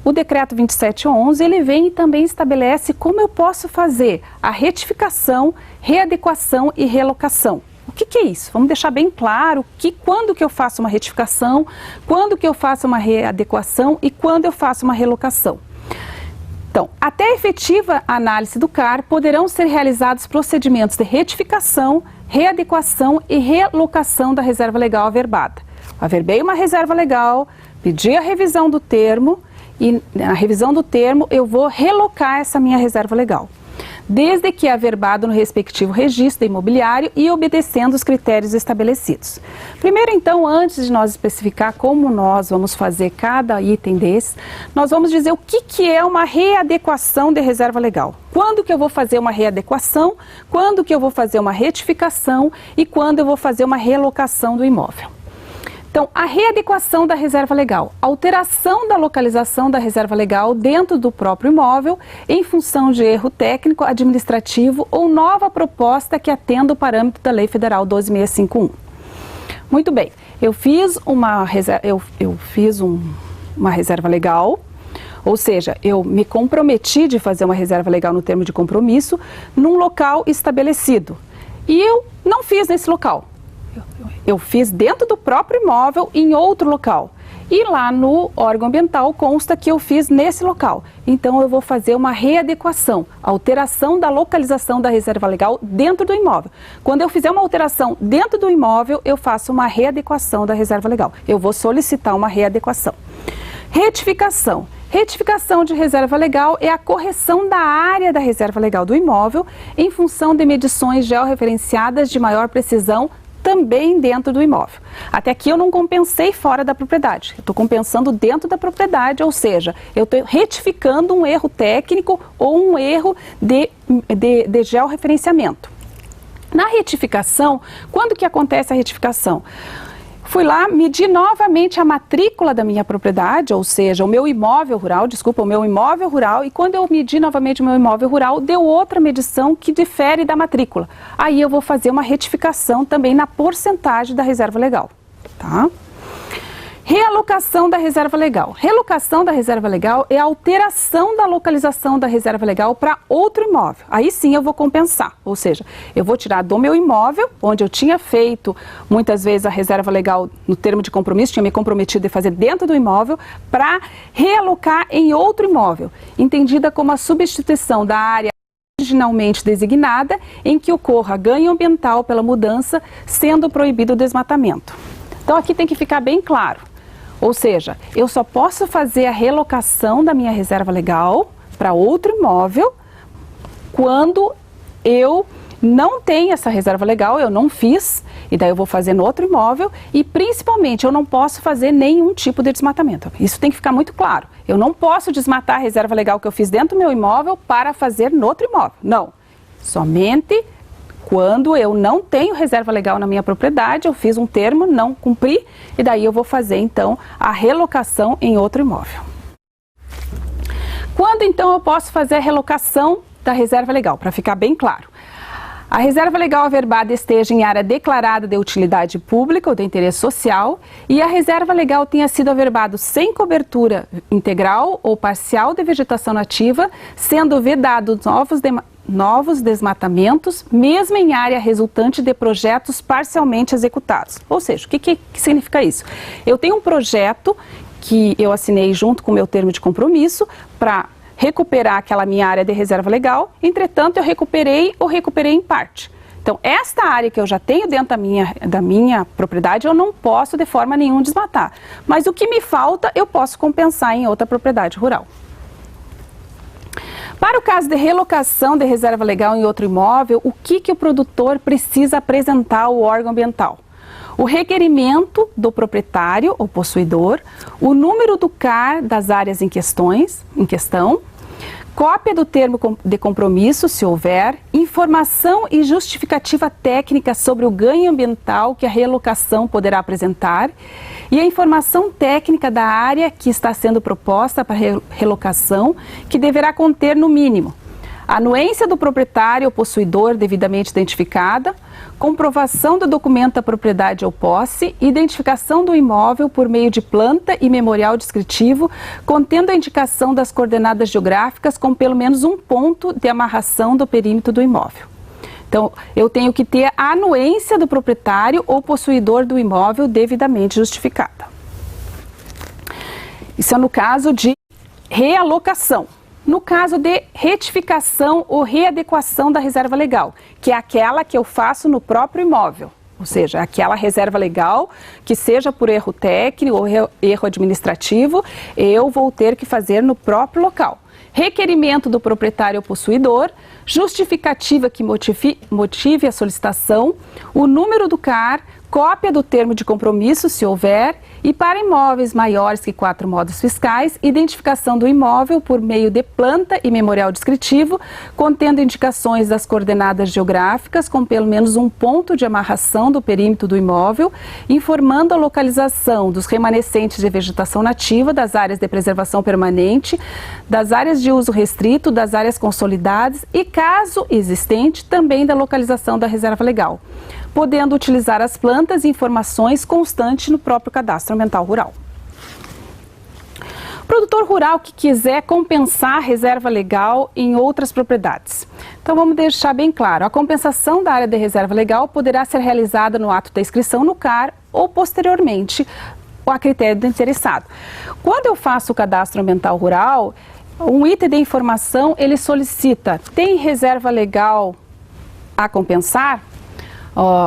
o decreto 2711, ele vem e também estabelece como eu posso fazer a retificação, readequação e relocação. O que é isso? Vamos deixar bem claro que quando que eu faço uma retificação, quando que eu faço uma readequação e quando eu faço uma relocação. Então, até a efetiva análise do CAR, poderão ser realizados procedimentos de retificação, readequação e relocação da reserva legal averbada. Averbei uma reserva legal, pedi a revisão do termo e na revisão do termo eu vou relocar essa minha reserva legal, desde que averbado no respectivo registro imobiliário e obedecendo os critérios estabelecidos. Primeiro, então, antes de nós especificar como nós vamos fazer cada item desse, nós vamos dizer o que é uma readequação de reserva legal. Quando que eu vou fazer uma readequação, quando que eu vou fazer uma retificação e quando eu vou fazer uma relocação do imóvel. Então, a readequação da reserva legal, alteração da localização da reserva legal dentro do próprio imóvel em função de erro técnico, administrativo ou nova proposta que atenda o parâmetro da Lei Federal 12.651. Muito bem, eu fiz uma reserva legal, ou seja, eu me comprometi de fazer uma reserva legal no termo de compromisso num local estabelecido e eu não fiz nesse local. Eu fiz dentro do próprio imóvel em outro local. E lá no órgão ambiental consta que eu fiz nesse local. Então eu vou fazer uma readequação, alteração da localização da reserva legal dentro do imóvel. Quando eu fizer uma alteração dentro do imóvel, eu faço uma readequação da reserva legal. Eu vou solicitar uma readequação. Retificação. Retificação de reserva legal é a correção da área da reserva legal do imóvel em função de medições georreferenciadas de maior precisão também dentro do imóvel. Até aqui eu não compensei fora da propriedade, eu estou compensando dentro da propriedade, ou seja, eu estou retificando um erro técnico ou um erro de georreferenciamento. Na retificação, quando que acontece a retificação? Fui lá, medi novamente a matrícula da minha propriedade, ou seja, o meu imóvel rural, e quando eu medi novamente o meu imóvel rural, deu outra medição que difere da matrícula. Aí eu vou fazer uma retificação também na porcentagem da reserva legal, tá? Realocação da reserva legal. Relocação da reserva legal é a alteração da localização da reserva legal para outro imóvel. Aí sim eu vou compensar, ou seja, eu vou tirar do meu imóvel, onde eu tinha feito muitas vezes a reserva legal no termo de compromisso, tinha me comprometido de fazer dentro do imóvel, para realocar em outro imóvel, entendida como a substituição da área originalmente designada, em que ocorra ganho ambiental pela mudança, sendo proibido o desmatamento. Então aqui tem que ficar bem claro. Ou seja, eu só posso fazer a relocação da minha reserva legal para outro imóvel quando eu não tenho essa reserva legal, eu não fiz, e daí eu vou fazer no outro imóvel e principalmente eu não posso fazer nenhum tipo de desmatamento. Isso tem que ficar muito claro. Eu não posso desmatar a reserva legal que eu fiz dentro do meu imóvel para fazer no outro imóvel. Não. Somente quando eu não tenho reserva legal na minha propriedade, eu fiz um termo, não cumpri, e daí eu vou fazer então a relocação em outro imóvel. Quando então eu posso fazer a relocação da reserva legal, para ficar bem claro? A reserva legal averbada esteja em área declarada de utilidade pública ou de interesse social e a reserva legal tenha sido averbado sem cobertura integral ou parcial de vegetação nativa, sendo vedados novos desmatamentos, mesmo em área resultante de projetos parcialmente executados. Ou seja, o que significa isso? Eu tenho um projeto que eu assinei junto com o meu termo de compromisso para recuperar aquela minha área de reserva legal, entretanto eu recuperei em parte. Então, esta área que eu já tenho dentro da minha propriedade, eu não posso de forma nenhuma desmatar. Mas o que me falta, eu posso compensar em outra propriedade rural. Para o caso de relocação de reserva legal em outro imóvel, o que o produtor precisa apresentar ao órgão ambiental? O requerimento do proprietário ou possuidor, o número do CAR das áreas em questão, cópia do termo de compromisso, se houver, informação e justificativa técnica sobre o ganho ambiental que a relocação poderá apresentar e a informação técnica da área que está sendo proposta para relocação, que deverá conter, no mínimo, anuência do proprietário ou possuidor devidamente identificada, comprovação do documento da propriedade ou posse, identificação do imóvel por meio de planta e memorial descritivo, contendo a indicação das coordenadas geográficas com pelo menos um ponto de amarração do perímetro do imóvel. Então, eu tenho que ter a anuência do proprietário ou possuidor do imóvel devidamente justificada. Isso é no caso de realocação. No caso de retificação ou readequação da reserva legal, que é aquela que eu faço no próprio imóvel, ou seja, aquela reserva legal que seja por erro técnico ou erro administrativo, eu vou ter que fazer no próprio local. Requerimento do proprietário ou possuidor, justificativa que motive a solicitação, o número do CAR, cópia do termo de compromisso, se houver, e para imóveis maiores que 4 módulos fiscais, identificação do imóvel por meio de planta e memorial descritivo, contendo indicações das coordenadas geográficas com pelo menos um ponto de amarração do perímetro do imóvel, informando a localização dos remanescentes de vegetação nativa, das áreas de preservação permanente, das áreas de uso restrito, das áreas consolidadas e, caso existente, também da localização da reserva legal, podendo utilizar as plantas e informações constantes no próprio cadastro ambiental rural. Produtor rural que quiser compensar a reserva legal em outras propriedades. Então vamos deixar bem claro, a compensação da área de reserva legal poderá ser realizada no ato da inscrição no CAR ou posteriormente a critério do interessado. Quando eu faço o cadastro ambiental rural, um item de informação ele solicita, tem reserva legal a compensar?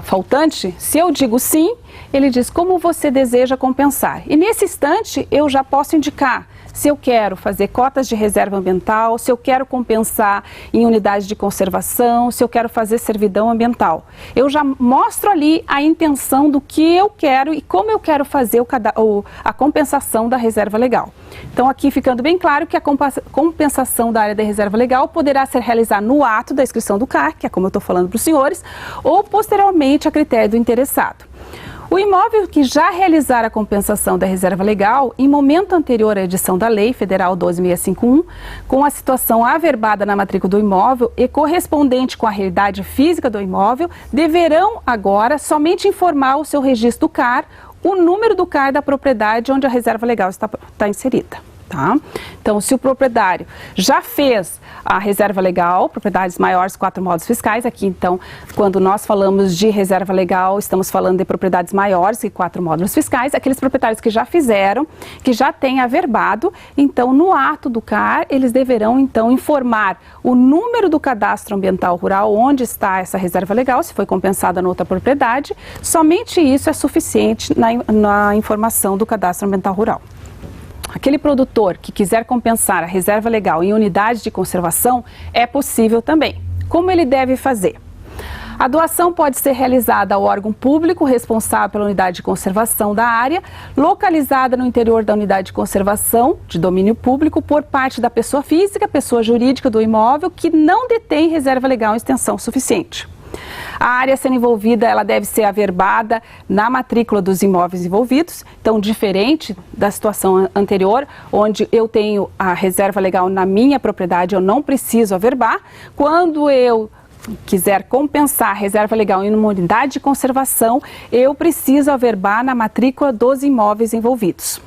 Faltante? Se eu digo sim, ele diz como você deseja compensar. E nesse instante eu já posso indicar se eu quero fazer cotas de reserva ambiental, se eu quero compensar em unidade de conservação, se eu quero fazer servidão ambiental. Eu já mostro ali a intenção do que eu quero e como eu quero fazer a compensação da reserva legal. Então aqui ficando bem claro que a compensação da área da reserva legal poderá ser realizada no ato da inscrição do CAR, que é como eu estou falando para os senhores, ou posteriormente a critério do interessado. O imóvel que já realizar a compensação da reserva legal, em momento anterior à edição da Lei Federal 12.651, com a situação averbada na matrícula do imóvel e correspondente com a realidade física do imóvel, deverão agora somente informar o seu registro do CAR, o número do CAR da propriedade onde a reserva legal está inserida. Tá? Então, se o proprietário já fez a reserva legal, propriedades maiores, 4 módulos fiscais, aqui então, quando nós falamos de reserva legal, estamos falando de propriedades maiores que 4 módulos fiscais, aqueles proprietários que já fizeram, que já têm averbado, então no ato do CAR, eles deverão então informar o número do cadastro ambiental rural, onde está essa reserva legal, se foi compensada na outra propriedade, somente isso é suficiente na informação do cadastro ambiental rural. Aquele produtor que quiser compensar a reserva legal em unidade de conservação, é possível também. Como ele deve fazer? A doação pode ser realizada ao órgão público responsável pela unidade de conservação da área, localizada no interior da unidade de conservação de domínio público por parte da pessoa física, pessoa jurídica do imóvel que não detém reserva legal em extensão suficiente. A área sendo envolvida, ela deve ser averbada na matrícula dos imóveis envolvidos, então diferente da situação anterior, onde eu tenho a reserva legal na minha propriedade, eu não preciso averbar. Quando eu quiser compensar a reserva legal em uma unidade de conservação, eu preciso averbar na matrícula dos imóveis envolvidos.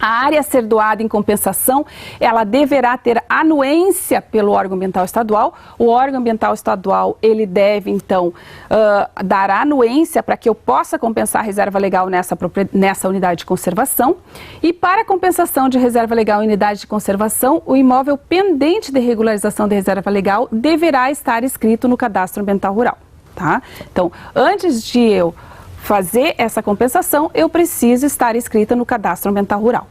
A área a ser doada em compensação, ela deverá ter anuência pelo órgão ambiental estadual. O órgão ambiental estadual, ele deve, então, dar anuência para que eu possa compensar a reserva legal nessa unidade de conservação. E para a compensação de reserva legal em unidade de conservação, o imóvel pendente de regularização de reserva legal deverá estar inscrito no cadastro ambiental rural. Tá? Então, antes de eu fazer essa compensação, eu preciso estar inscrita no cadastro ambiental rural.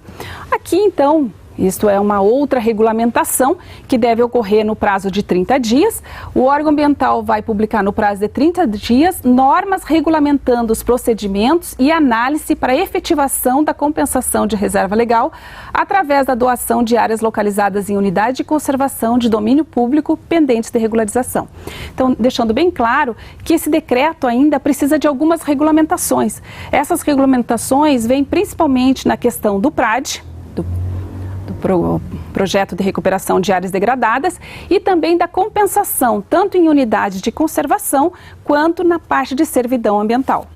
Aqui, então, isto é uma outra regulamentação que deve ocorrer no prazo de 30 dias. O órgão ambiental vai publicar no prazo de 30 dias normas regulamentando os procedimentos e análise para a efetivação da compensação de reserva legal através da doação de áreas localizadas em unidade de conservação de domínio público pendentes de regularização. Então, deixando bem claro que esse decreto ainda precisa de algumas regulamentações. Essas regulamentações vêm principalmente na questão do PRAD, projeto de recuperação de áreas degradadas e também da compensação, tanto em unidades de conservação quanto na parte de servidão ambiental.